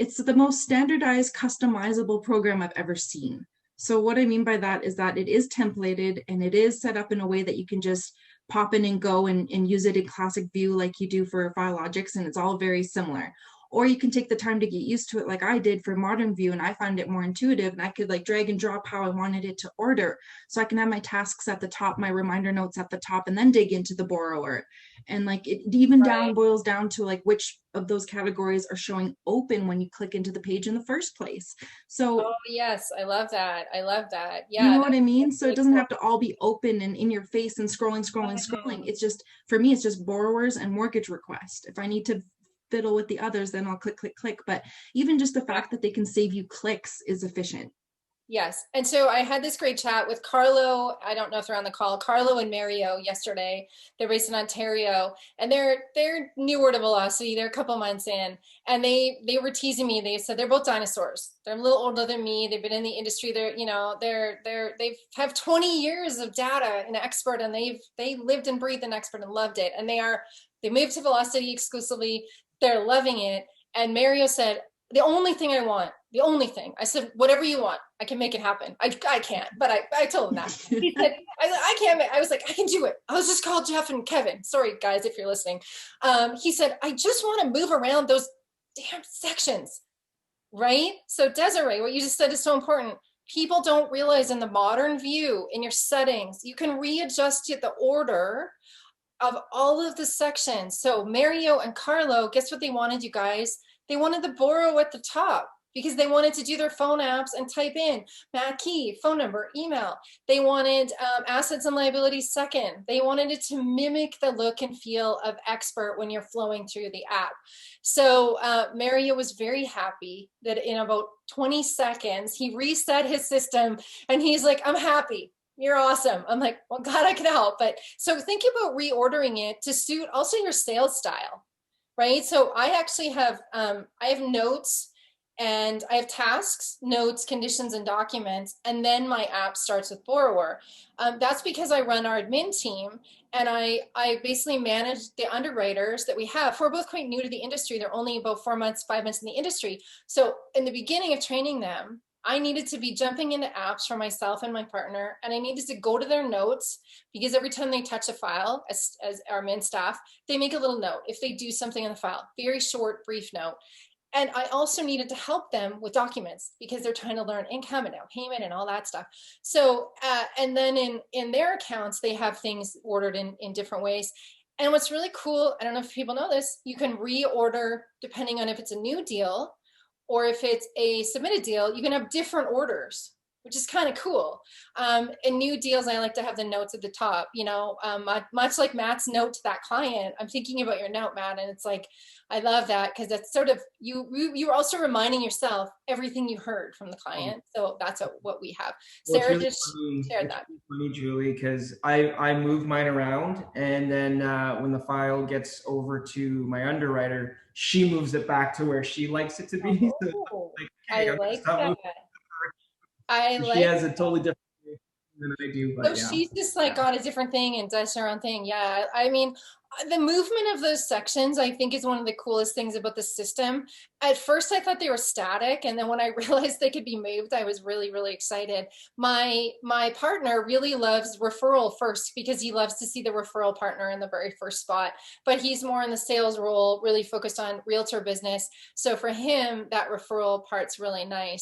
it's the most standardized, customizable program I've ever seen. So what I mean by that is that it is templated and it is set up in a way that you can just pop in and go and use it in classic view like you do for Filelogics, and it's all very similar. Or you can take the time to get used to it like I did for modern view, and I find it more intuitive, and I could like drag and drop how I wanted it to order. So I can have my tasks at the top, my reminder notes at the top, and then dig into the borrower. And like it even Right. down boils down to like which of those categories are showing open when you click into the page in the first place. So Oh, yes. I love that. I love that. you Yeah, know what I mean? that's So it really doesn't cool. have to all be open and in your face and scrolling, scrolling, scrolling. Mhm. It's just, for me, it's just borrowers and mortgage request. If I need to fiddle with the others, then I'll click, click, click. But even just the Yeah. fact that they can save you clicks is efficient. Yes. And so I had this great chat with Carlo. I don't know if they're on the call. Carlo and Mario yesterday. They're based in Ontario and they're newer to Velocity. They're a couple months in. And they were teasing me. They said they're both dinosaurs. They're a little older than me. They've been in the industry. They've have 20 years of data and expert, and they lived and breathed an expert and loved it. And they moved to Velocity exclusively. They're loving it. And Mario said, the only thing I want, the only thing. I said, whatever you want, I can make it happen. I can't, but I told him that. He said, I can't. I was like, I can do it. I was just called Jeff and Kevin. Sorry, guys, if you're listening. He said, I just want to move around those damn sections, right? So Desiree, what you just said is so important. People don't realize in the modern view, in your settings, you can readjust the order of all of the sections. So Mario and Carlo, guess what they wanted, you guys? They wanted the borrow at the top because they wanted to do their phone apps and type in Matt Key, phone number, email. They wanted assets and liabilities second. They wanted it to mimic the look and feel of Expert when you're flowing through the app. So Mario was very happy that in about 20 seconds, he reset his system and he's like, I'm happy. You're awesome. I'm like, well, God, I can help. But so think about reordering it to suit also your sales style, right? So I actually have I have notes and I have tasks, notes, conditions, and documents, and then my app starts with borrower. That's because I run our admin team and I basically manage the underwriters that we have. We're both quite new to the industry. They're only about 4 months, 5 months in the industry. So in the beginning of training them, I needed to be jumping into apps for myself and my partner, and I needed to go to their notes because every time they touch a file, as our admin staff, they make a little note if they do something in the file, very short, brief note. And I also needed to help them with documents because they're trying to learn income and now payment and all that stuff. So, and then in their accounts, they have things ordered in different ways. And what's really cool, I don't know if people know this, you can reorder depending on if it's a new deal or if it's a submitted deal, you can have different orders, which is kind of cool. In new deals, I like to have the notes at the top, much like Matt's note to that client. I'm thinking about your note, Matt, and it's like, I love that because that's sort of you're also reminding yourself everything you heard from the client. So that's what we have. Well, it's Sarah really just funny. shared It's that. really funny, Julie, because I move mine around, and then when the file gets over to my underwriter, she moves it back to where she likes it to be. So Oh, like, I okay, I'm gonna like stop that. moving. I So she like has a totally different way than I do, So but yeah, she's just like yeah. got a different thing and does her own thing. Yeah. I mean, the movement of those sections, I think, is one of the coolest things about the system. At first, I thought they were static, and then when I realized they could be moved, I was really, really excited. My partner really loves referral first because he loves to see the referral partner in the very first spot. But he's more in the sales role, really focused on realtor business. So for him, that referral part's really nice.